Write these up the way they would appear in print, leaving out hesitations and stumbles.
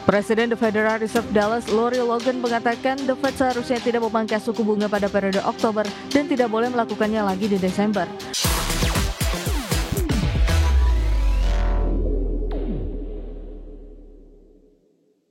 Presiden The Federal Reserve Dallas Lori Logan mengatakan The Fed seharusnya tidak memangkas suku bunga pada periode Oktober dan tidak boleh melakukannya lagi di Desember.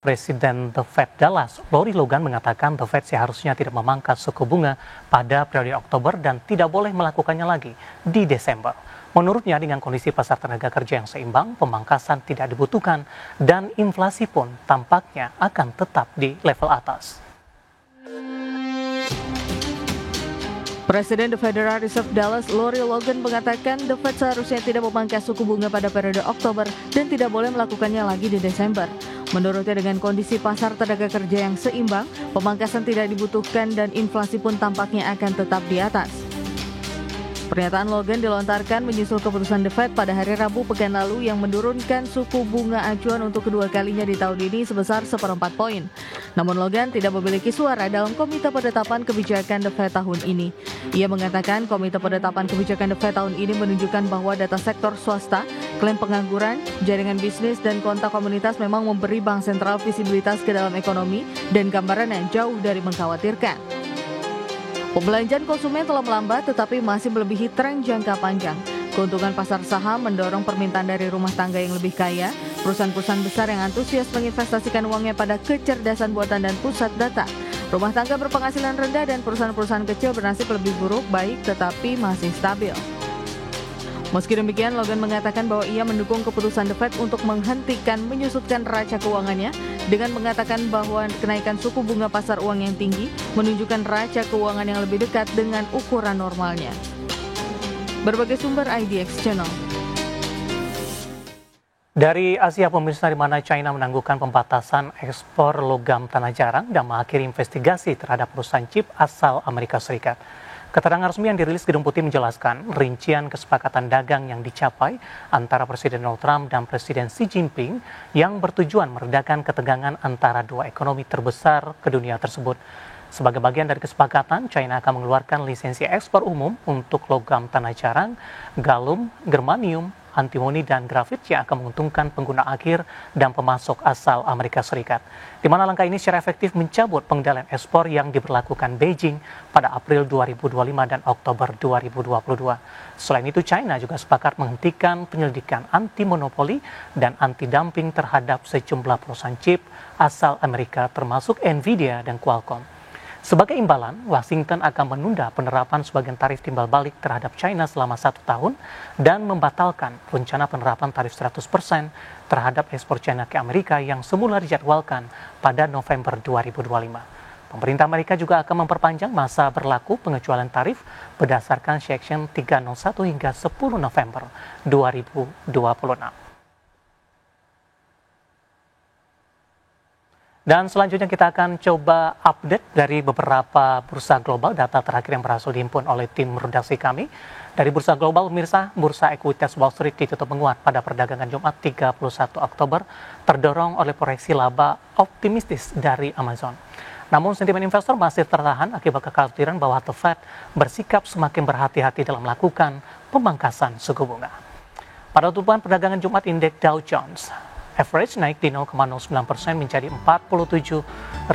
Presiden The Fed Dallas Lori Logan mengatakan The Fed seharusnya tidak memangkas suku bunga pada periode Oktober dan tidak boleh melakukannya lagi di Desember. Menurutnya, dengan kondisi pasar tenaga kerja yang seimbang, pemangkasan tidak dibutuhkan dan inflasi pun tampaknya akan tetap di level atas. Presiden The Federal Reserve Dallas Lori Logan mengatakan The Fed seharusnya tidak memangkas suku bunga pada periode Oktober dan tidak boleh melakukannya lagi di Desember. Menurutnya, dengan kondisi pasar tenaga kerja yang seimbang, pemangkasan tidak dibutuhkan dan inflasi pun tampaknya akan tetap di atas. Pernyataan Logan dilontarkan menyusul keputusan The Fed pada hari Rabu pekan lalu yang menurunkan suku bunga acuan untuk kedua kalinya di tahun ini sebesar 1/4 poin. Namun Logan tidak memiliki suara dalam Komite Penetapan Kebijakan The Fed tahun ini. Ia mengatakan Komite Penetapan Kebijakan The Fed tahun ini menunjukkan bahwa data sektor swasta, klaim pengangguran, jaringan bisnis, dan kontak komunitas memang memberi bank sentral visibilitas ke dalam ekonomi dan gambaran yang jauh dari mengkhawatirkan. Pembelanjaan konsumen telah melambat tetapi masih melebihi tren jangka panjang. Keuntungan pasar saham mendorong permintaan dari rumah tangga yang lebih kaya, perusahaan-perusahaan besar yang antusias menginvestasikan uangnya pada kecerdasan buatan dan pusat data. Rumah tangga berpenghasilan rendah dan perusahaan-perusahaan kecil bernasib lebih buruk baik tetapi masih stabil. Meski demikian, Logan mengatakan bahwa ia mendukung keputusan The Fed untuk menghentikan menyusutkan neraca keuangannya dengan mengatakan bahwa kenaikan suku bunga pasar uang yang tinggi menunjukkan neraca keuangan yang lebih dekat dengan ukuran normalnya. Berbagai sumber IDX Channel. Dari Asia, pemirsa, di mana China menangguhkan pembatasan ekspor logam tanah jarang dan mengakhiri investigasi terhadap perusahaan chip asal Amerika Serikat. Keterangan resmi yang dirilis Gedung Putih menjelaskan rincian kesepakatan dagang yang dicapai antara Presiden Donald Trump dan Presiden Xi Jinping yang bertujuan meredakan ketegangan antara dua ekonomi terbesar ke dunia tersebut. Sebagai bagian dari kesepakatan, China akan mengeluarkan lisensi ekspor umum untuk logam tanah jarang, galum, germanium, antimoni, dan grafit yang akan menguntungkan pengguna akhir dan pemasok asal Amerika Serikat. Di mana langkah ini secara efektif mencabut pengendalian ekspor yang diberlakukan Beijing pada April 2025 dan Oktober 2022. Selain itu, China juga sepakat menghentikan penyelidikan anti-monopoli dan anti-dumping terhadap sejumlah perusahaan chip asal Amerika termasuk Nvidia dan Qualcomm. Sebagai imbalan, Washington akan menunda penerapan sebagian tarif timbal balik terhadap China selama 1 tahun dan membatalkan rencana penerapan tarif 100% terhadap ekspor China ke Amerika yang semula dijadwalkan pada November 2025. Pemerintah Amerika juga akan memperpanjang masa berlaku pengecualian tarif berdasarkan Section 301 hingga 10 November 2026. Dan selanjutnya kita akan coba update dari beberapa bursa global, data terakhir yang berhasil dihimpun oleh tim redaksi kami. Dari bursa global, pemirsa, bursa ekuitas Wall Street ditutup menguat pada perdagangan Jumat 31 Oktober, terdorong oleh proyeksi laba optimistis dari Amazon. Namun sentimen investor masih tertahan akibat kekhawatiran bahwa The Fed bersikap semakin berhati-hati dalam melakukan pemangkasan suku bunga. Pada tutupan perdagangan Jumat, indeks Dow Jones average naik di 0,09% menjadi 47.562.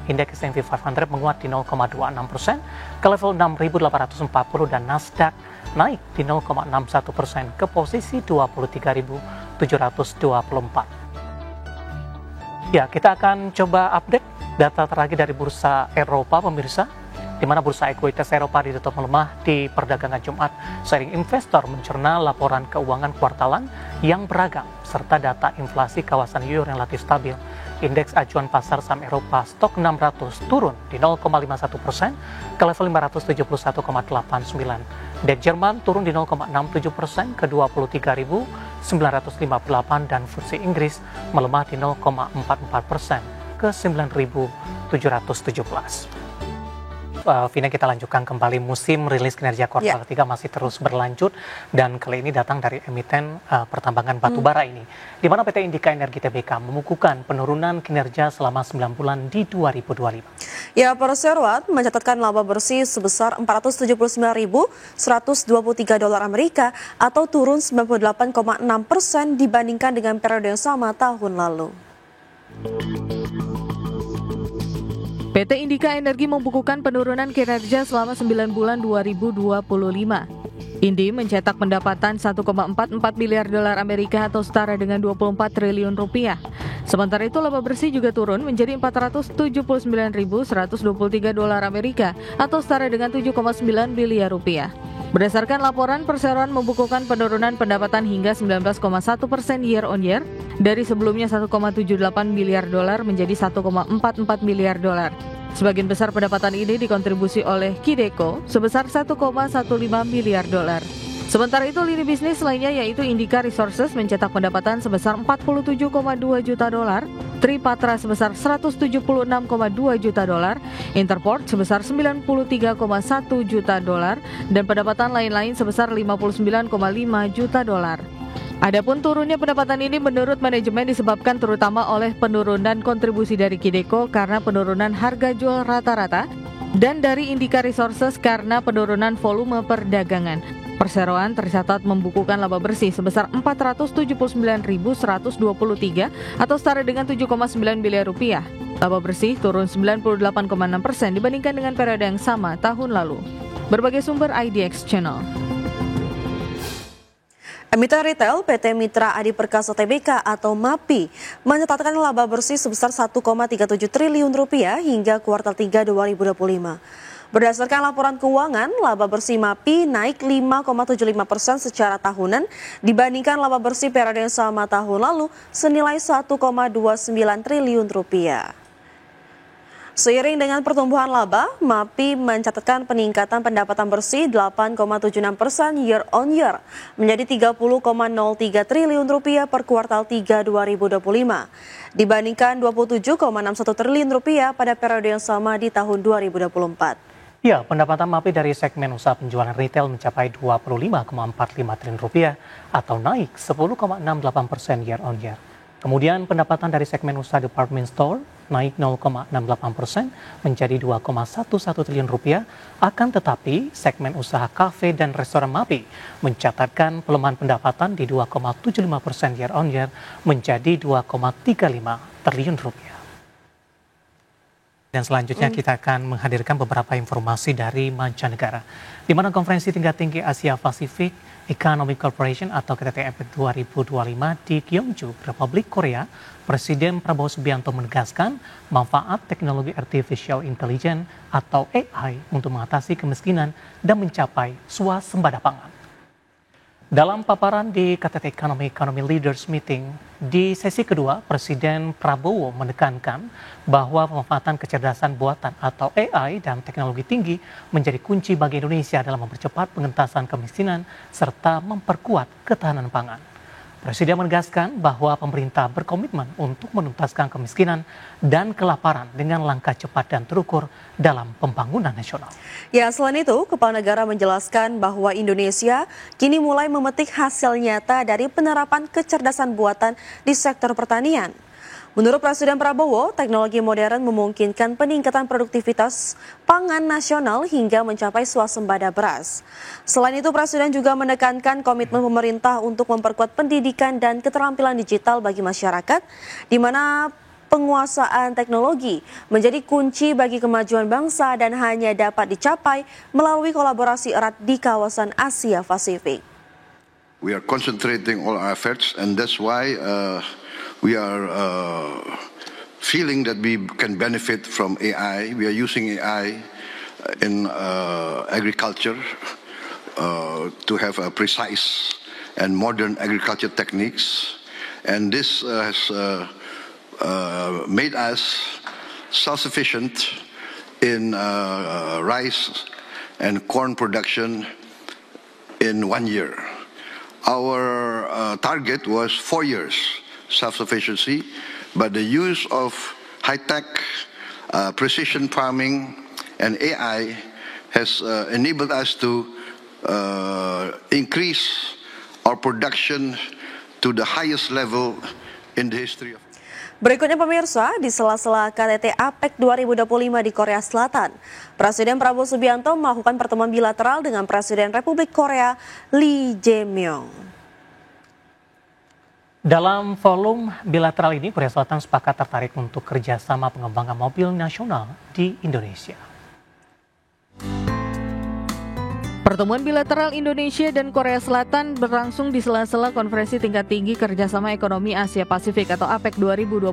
Indeks S&P 500 menguat di 0,26% ke level 6.840 dan Nasdaq naik di 0,61% ke posisi 23.724. Ya, kita akan coba update data terakhir dari bursa Eropa, pemirsa, di mana bursa ekuitas Eropa ditutup melemah di perdagangan Jumat seiring investor mencerna laporan keuangan kuartalan yang beragam serta data inflasi kawasan euro yang relatif stabil. Indeks acuan pasar saham Eropa stok 600 turun di 0,51% ke level 571,89. DAX Jerman turun di 0,67% ke 23.958 dan FTSE Inggris melemah di 0,44% ke 9.717. Vina, kita lanjutkan kembali. Musim rilis kinerja kuartal ketiga masih terus berlanjut dan kali ini datang dari emiten pertambangan batubara ini, di mana PT Indika Energi Tbk mengukuhkan penurunan kinerja selama 9 bulan di 2025. Ya, Perseroan mencatatkan laba bersih sebesar 479.123 dolar Amerika atau turun 98,6% dibandingkan dengan periode yang sama tahun lalu. PT Indika Energi membukukan penurunan kinerja selama 9 bulan 2025. Indi mencetak pendapatan 1,44 miliar dolar Amerika atau setara dengan 24 triliun rupiah. Sementara itu laba bersih juga turun menjadi 479.123 dolar Amerika atau setara dengan 7,9 miliar rupiah. Berdasarkan laporan, perseroan membukukan penurunan pendapatan hingga 19,1% year on year dari sebelumnya 1,78 miliar dolar menjadi 1,44 miliar dolar. Sebagian besar pendapatan ini dikontribusi oleh Kideko sebesar 1,15 miliar dolar. Sementara itu lini bisnis lainnya yaitu Indika Resources mencetak pendapatan sebesar 47,2 juta dolar, Tripatra sebesar 176,2 juta dolar, Interport sebesar 93,1 juta dolar, dan pendapatan lain-lain sebesar 59,5 juta dolar. Adapun turunnya pendapatan ini menurut manajemen disebabkan terutama oleh penurunan kontribusi dari Kideko karena penurunan harga jual rata-rata dan dari Indika Resources karena penurunan volume perdagangan. Perseroan tercatat membukukan laba bersih sebesar 479.123 atau setara dengan 7,9 miliar rupiah. Laba bersih turun 98,6% dibandingkan dengan periode yang sama tahun lalu. Berbagai sumber IDX Channel. Emiten retail PT Mitra Adi Perkasa Tbk atau MAPI mencatatkan laba bersih sebesar 1,37 triliun rupiah hingga kuartal 3 2025. Berdasarkan laporan keuangan, laba bersih MAPI naik 5,75% secara tahunan dibandingkan laba bersih periode yang sama tahun lalu senilai 1,29 triliun rupiah. Seiring dengan pertumbuhan laba, MAPI mencatatkan peningkatan pendapatan bersih 8,76% year on year menjadi 30,03 triliun rupiah per kuartal 3 2025 dibandingkan 27,61 triliun rupiah pada periode yang sama di tahun 2024. Ya, pendapatan MAPI dari segmen usaha penjualan retail mencapai 25,45 triliun rupiah atau naik 10,68% year on year. Kemudian pendapatan dari segmen usaha department store naik 0,68% menjadi 2,11 triliun rupiah. Akan tetapi segmen usaha kafe dan restoran MAPI mencatatkan pelemahan pendapatan di 2,75% year on year menjadi 2,35 triliun rupiah. Dan selanjutnya kita akan menghadirkan beberapa informasi dari mancanegara, di mana konferensi tingkat tinggi Asia Pacific Economic Cooperation atau KTT APEC 2025 di Gyeongju, Republik Korea, Presiden Prabowo Subianto menegaskan manfaat teknologi artificial intelligence atau AI untuk mengatasi kemiskinan dan mencapai swasembada pangan. Dalam paparan di KTT Economy Leaders Meeting, di sesi kedua, Presiden Prabowo menekankan bahwa pemanfaatan kecerdasan buatan atau AI dan teknologi tinggi menjadi kunci bagi Indonesia dalam mempercepat pengentasan kemiskinan serta memperkuat ketahanan pangan. Presiden menegaskan bahwa pemerintah berkomitmen untuk menuntaskan kemiskinan dan kelaparan dengan langkah cepat dan terukur dalam pembangunan nasional. Ya, selain itu, Kepala Negara menjelaskan bahwa Indonesia kini mulai memetik hasil nyata dari penerapan kecerdasan buatan di sektor pertanian. Menurut Presiden Prabowo, teknologi modern memungkinkan peningkatan produktivitas pangan nasional hingga mencapai swasembada beras. Selain itu, Presiden juga menekankan komitmen pemerintah untuk memperkuat pendidikan dan keterampilan digital bagi masyarakat, di mana penguasaan teknologi menjadi kunci bagi kemajuan bangsa dan hanya dapat dicapai melalui kolaborasi erat di kawasan Asia Pasifik. We are concentrating all our efforts, and that's why we are feeling that we can benefit from AI. We are using AI in agriculture to have a precise and modern agriculture techniques, and this has made us self-sufficient in rice and corn production in 1 year. Our target was 4 years self-sufficiency, but the use of high-tech precision farming and AI has enabled us to increase our production to the highest level in the history of. Berikutnya pemirsa, di sela-sela KTT APEC 2025 di Korea Selatan, Presiden Prabowo Subianto melakukan pertemuan bilateral dengan Presiden Republik Korea Lee Jae-myung. Dalam forum bilateral ini, Korea Selatan sepakat tertarik untuk kerjasama pengembangan mobil nasional di Indonesia. Pertemuan bilateral Indonesia dan Korea Selatan berlangsung di sela-sela Konferensi Tingkat Tinggi Kerjasama Ekonomi Asia Pasifik atau APEC 2025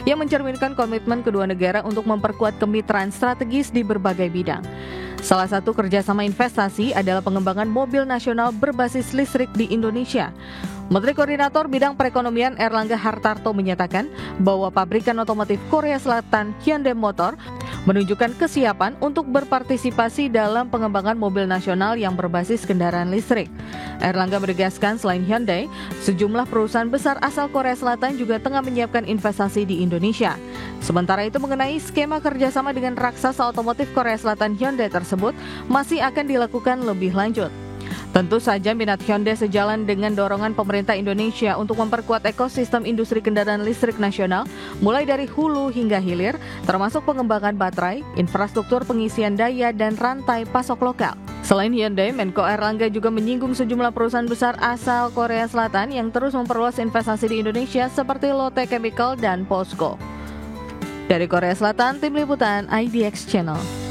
yang mencerminkan komitmen kedua negara untuk memperkuat kemitraan strategis di berbagai bidang. Salah satu kerjasama investasi adalah pengembangan mobil nasional berbasis listrik di Indonesia. Menteri Koordinator Bidang Perekonomian Erlangga Hartarto menyatakan bahwa pabrikan otomotif Korea Selatan Hyundai Motor menunjukkan kesiapan untuk berpartisipasi dalam pengembangan mobil nasional yang berbasis kendaraan listrik. Erlangga menegaskan selain Hyundai, sejumlah perusahaan besar asal Korea Selatan juga tengah menyiapkan investasi di Indonesia. Sementara itu mengenai skema kerjasama dengan raksasa otomotif Korea Selatan Hyundai tersebut masih akan dilakukan lebih lanjut. Tentu saja minat Hyundai sejalan dengan dorongan pemerintah Indonesia untuk memperkuat ekosistem industri kendaraan listrik nasional, mulai dari hulu hingga hilir, termasuk pengembangan baterai, infrastruktur pengisian daya, dan rantai pasok lokal. Selain Hyundai, Menko Erlangga juga menyinggung sejumlah perusahaan besar asal Korea Selatan yang terus memperluas investasi di Indonesia seperti Lotte Chemical dan POSCO. Dari Korea Selatan, Tim Liputan IDX Channel.